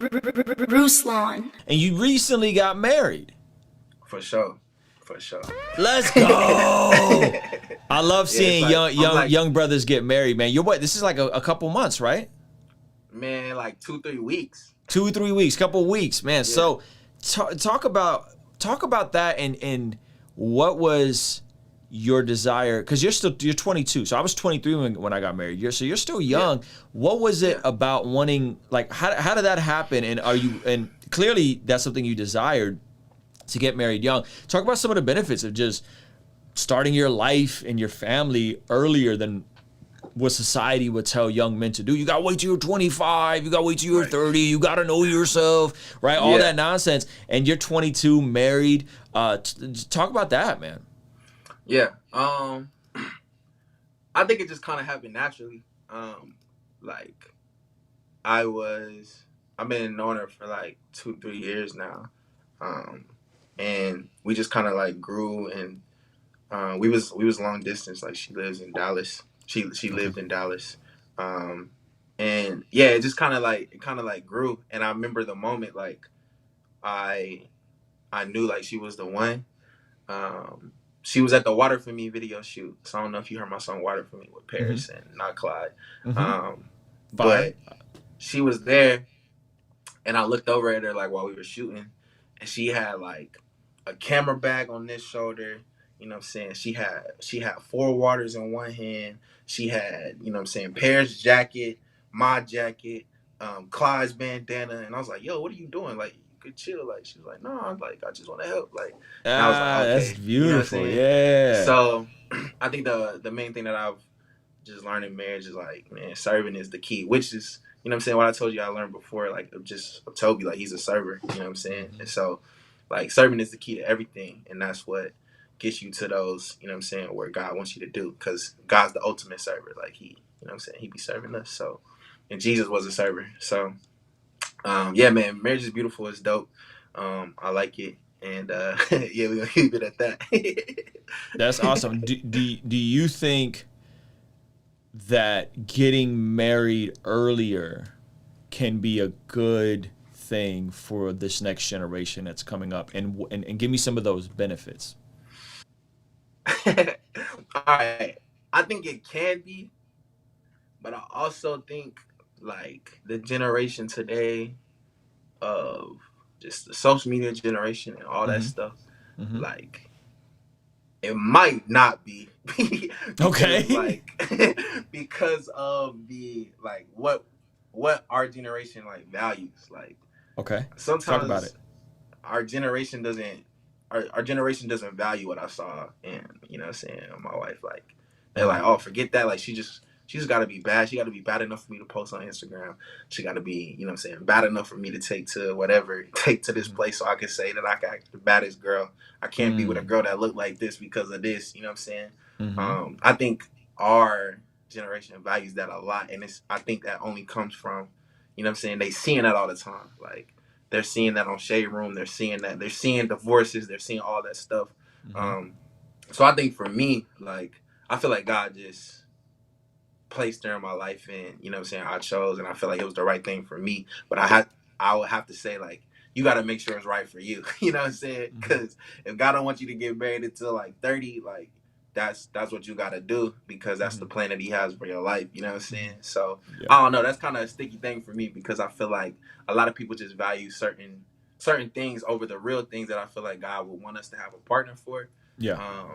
Ruslan. And you recently got married. For sure. For sure. Let's go. I love seeing young brothers get married, man. You're what? This is like a couple months, right? Man, like 2-3 weeks. 2-3 weeks, couple weeks, man. Yeah. So talk about that and what was your desire, because you're 22, so I was 23 when I got married. You're still young. Yeah. What was it about wanting, like, how did that happen? And clearly that's something you desired, to get married young. Talk about some of the benefits of just starting your life and your family earlier than what society would tell young men to do. You gotta wait till you're 25, you gotta wait till you're 30, you gotta know yourself, right? All that nonsense. And you're 22, married. Talk about that, man. Yeah. I think it just kind of happened naturally. Like, I've been knowing her for like 2-3 years now. And we just kind of like grew, and we was long distance. Like, she lives in Dallas. She lived in Dallas. And yeah, it just kind of like grew. And I remember the moment, like, I knew like she was the one. She was at the Water For Me video shoot. So I don't know if you heard my song Water For Me with Paris and not Clyde. But she was there, and I looked over at her like while we were shooting, and she had like a camera bag on this shoulder. You know what I'm saying? She had 4 waters in one hand. She had, you know what I'm saying, Paris jacket, my jacket, Clyde's bandana. And I was like, yo, what are you doing? Like, you could chill. Like, she was like, no, I'm like, I just want to help. Like, and I was like, okay. That's beautiful. You know yeah. So I think the main thing that I've just learned in marriage is like, man, serving is the key, which is, you know what I'm saying, what I told you I learned before, like, of Toby, like, he's a server, you know what I'm saying? And so, like, serving is the key to everything. And that's what gets you to those, you know what I'm saying, where God wants you to do, because God's the ultimate server. Like, he, you know what I'm saying, he be serving us. So, and Jesus was a server. So, yeah, man, marriage is beautiful. It's dope. I like it. And, yeah, we're going to keep it at that. That's awesome. Do you think that getting married earlier can be a good thing for this next generation that's coming up? And give me some of those benefits. All right. I think it can be, but I also think, like, the generation today of just the social media generation and all that stuff, like, it might not be. Because, okay. Like, because of the, like, what our generation, like, values. Like, okay. Sometimes talk about it. Our generation doesn't value what I saw in, you know what I'm saying, my wife. Like, they're like, oh, forget that. Like, she just got to be bad. She got to be bad enough for me to post on Instagram. She got to be, you know what I'm saying, bad enough for me to take to this place so I can say that I got the baddest girl. I can't be with a girl that looked like this because of this, you know what I'm saying? I think our generation values that a lot. And I think that only comes from, you know what I'm saying, they seeing that all the time. Like, they're seeing that on Shade Room. They're seeing that. They're seeing divorces. They're seeing all that stuff. So I think for me, like, I feel like God just placed her in my life, and, you know what I'm saying, I chose, and I feel like it was the right thing for me. But I would have to say, like, you got to make sure it's right for you. You know what I'm saying? Because if God don't want you to get married until like 30, like, that's what you got to do, because that's the plan that he has for your life. You know what I'm saying? So I don't know. That's kind of a sticky thing for me, because I feel like a lot of people just value certain things over the real things that I feel like God would want us to have a partner for. Yeah.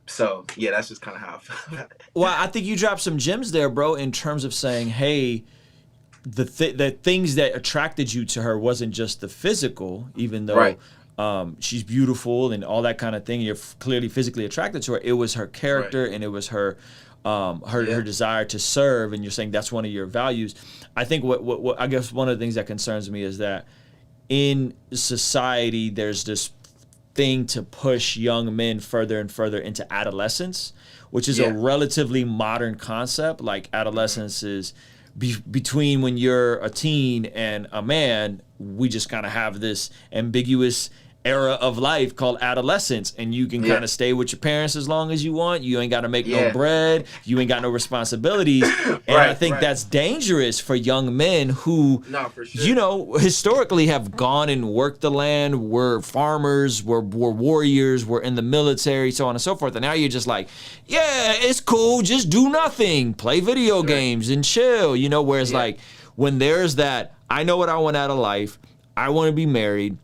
So yeah, that's just kind of how I feel about it. Well, I think you dropped some gems there, bro, in terms of saying, hey, the things that attracted you to her wasn't just the physical, even though she's beautiful and all that kind of thing. You're clearly physically attracted to her. It was her character, and it was her her desire to serve. And you're saying that's one of your values. I think what I guess one of the things that concerns me is that in society there's this thing to push young men further and further into adolescence, which is a relatively modern concept. Like, adolescence is between when you're a teen and a man. We just kind of have this ambiguous era of life called adolescence, and you can kind of stay with your parents as long as you want. You ain't got to make no bread. You ain't got no responsibilities. And I think that's dangerous for young men who, for sure. you know, historically have gone and worked the land, were farmers, were warriors, were in the military, so on and so forth. And now you're just like, yeah, it's cool. Just do nothing. Play video games and chill, you know, whereas like when there's that, I know what I want out of life. I want to be married.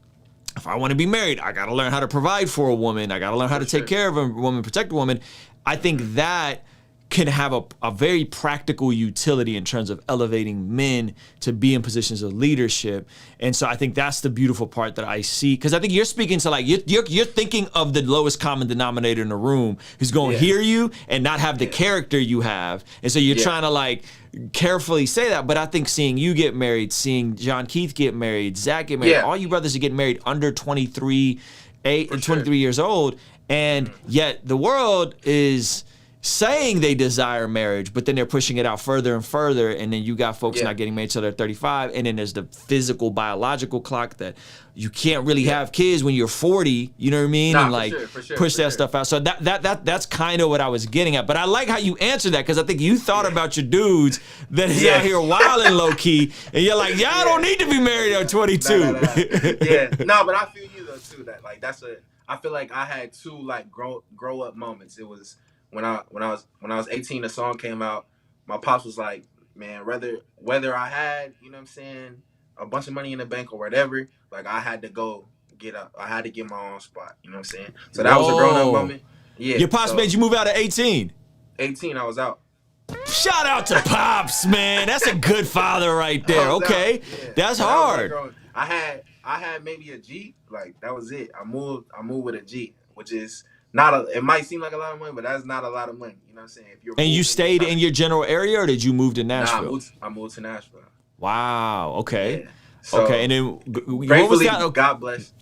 If I want to be married, I got to learn how to provide for a woman. I got to learn how to take care of a woman, protect a woman. I think that can have a very practical utility in terms of elevating men to be in positions of leadership. And so I think that's the beautiful part that I see, because I think you're speaking to like, you're thinking of the lowest common denominator in the room who's going to hear you and not have the character you have. And so you're trying to like carefully say that. But I think seeing you get married, seeing John Keith get married, Zach get married, all you brothers are getting married under 23 years old. And yet the world is saying they desire marriage, but then they're pushing it out further and further, and then you got folks not getting married till they're 35, and then there's the physical, biological clock that you can't really have kids when you're 40, you know what I mean? And like push that stuff out. So that's kind of what I was getting at. But I like how you answered that, because I think you thought about your dudes that is out here wilding low key, and you're like, y'all don't need to be married at 22. No, but I feel you though too. That like I feel like I had two like grow up moments. It was when I was 18, the song came out. My pops was like, man, whether I had, you know what I'm saying, a bunch of money in the bank or whatever, like I had to get my own spot, you know what I'm saying? So that was a grown up moment. Yeah. Your pops made you move out at 18. 18, I was out. Shout out to Pops, man. That's a good father right there. Okay. That's hard. I had maybe a G, like that was it. I moved with a G, which is it might seem like a lot of money, but that's not a lot of money. You know what I'm saying? And you stayed in your general area, or did you move to Nashville? Nah, I moved to Nashville. Wow. Okay. Yeah. So, okay. And then what was that? God bless.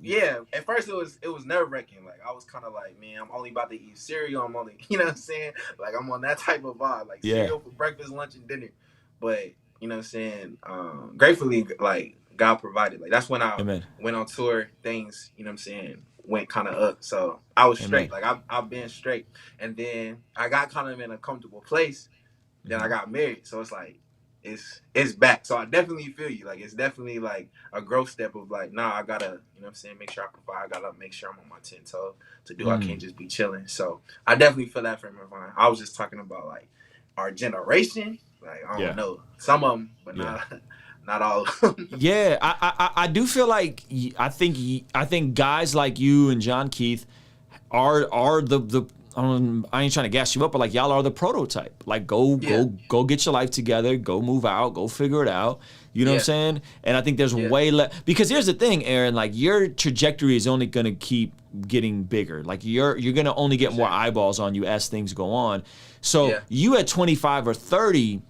Yeah. At first it was nerve wracking. Like I was kind of like, man, I'm only about to eat cereal. I'm only, you know what I'm saying? Like I'm on that type of vibe, like cereal for breakfast, lunch, and dinner. But you know what I'm saying? Gratefully, like God provided. Like that's when I went on tour. Things, you know what I'm saying, went kind of up. So I was straight. Like I've been straight. And then I got kind of in a comfortable place. Then I got married. So it's like, it's back. So I definitely feel you. Like it's definitely like a growth step of like, nah, I gotta, you know what I'm saying, make sure I provide. I gotta make sure I'm on my 10 toes to do. I can't just be chilling. So I definitely feel that from everyone. I was just talking about like our generation. Like I don't know. Some of them, but not all of them. Yeah, I do feel like I think guys like you and John Keith are the I ain't trying to gas you up, but like y'all are the prototype. Like go get your life together, go move out, go figure it out. You know what I'm saying? And I think there's way less, because here's the thing, Aaron, like your trajectory is only gonna keep getting bigger. Like you're gonna only get more eyeballs on you as things go on. So you at 25 or 30,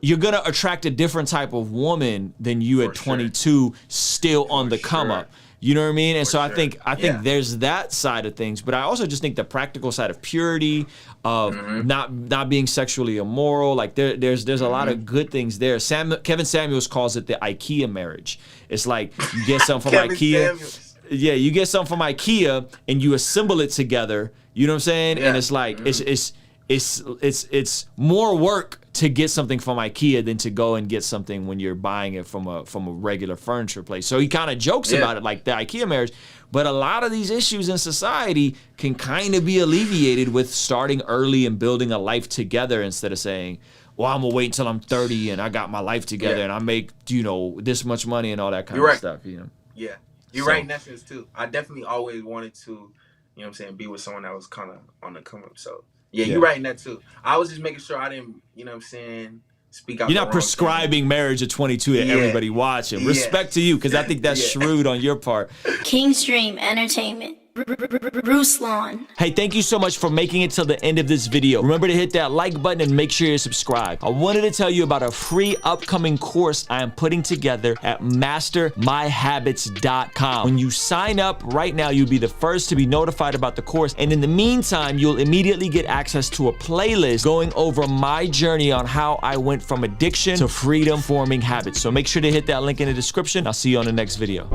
you're gonna attract a different type of woman than you at 22, still on the come up. You know what I mean? And so I think there's that side of things, but I also just think the practical side of purity, of not being sexually immoral. Like there's a lot of good things there. Kevin Samuels calls it the Ikea marriage. It's like you get something from Ikea. Yeah, you get something from Ikea and you assemble it together. You know what I'm saying? And it's like it's more work to get something from Ikea than to go and get something when you're buying it from a regular furniture place. So he kind of jokes about it like the Ikea marriage, but a lot of these issues in society can kind of be alleviated with starting early and building a life together, instead of saying, well, I'm gonna wait until I'm 30 and I got my life together and I make, this much money and all that kind of stuff, Yeah. You're right in that sense too. I definitely always wanted to, you know what I'm saying, be with someone that was kind of on the come up. So yeah, you're right in that too. I was just making sure I didn't, you know what I'm saying, speak out. You're not prescribing marriage at 22 to everybody watching. Respect to you, because I think that's shrewd on your part. Kingstream Entertainment. Ruslan. Hey, thank you so much for making it till the end of this video. Remember to hit that like button and make sure you're subscribed. I wanted to tell you about a free upcoming course I am putting together at mastermyhabits.com. When you sign up right now, you'll be the first to be notified about the course. And in the meantime, you'll immediately get access to a playlist going over my journey on how I went from addiction to freedom forming habits. So make sure to hit that link in the description. I'll see you on the next video.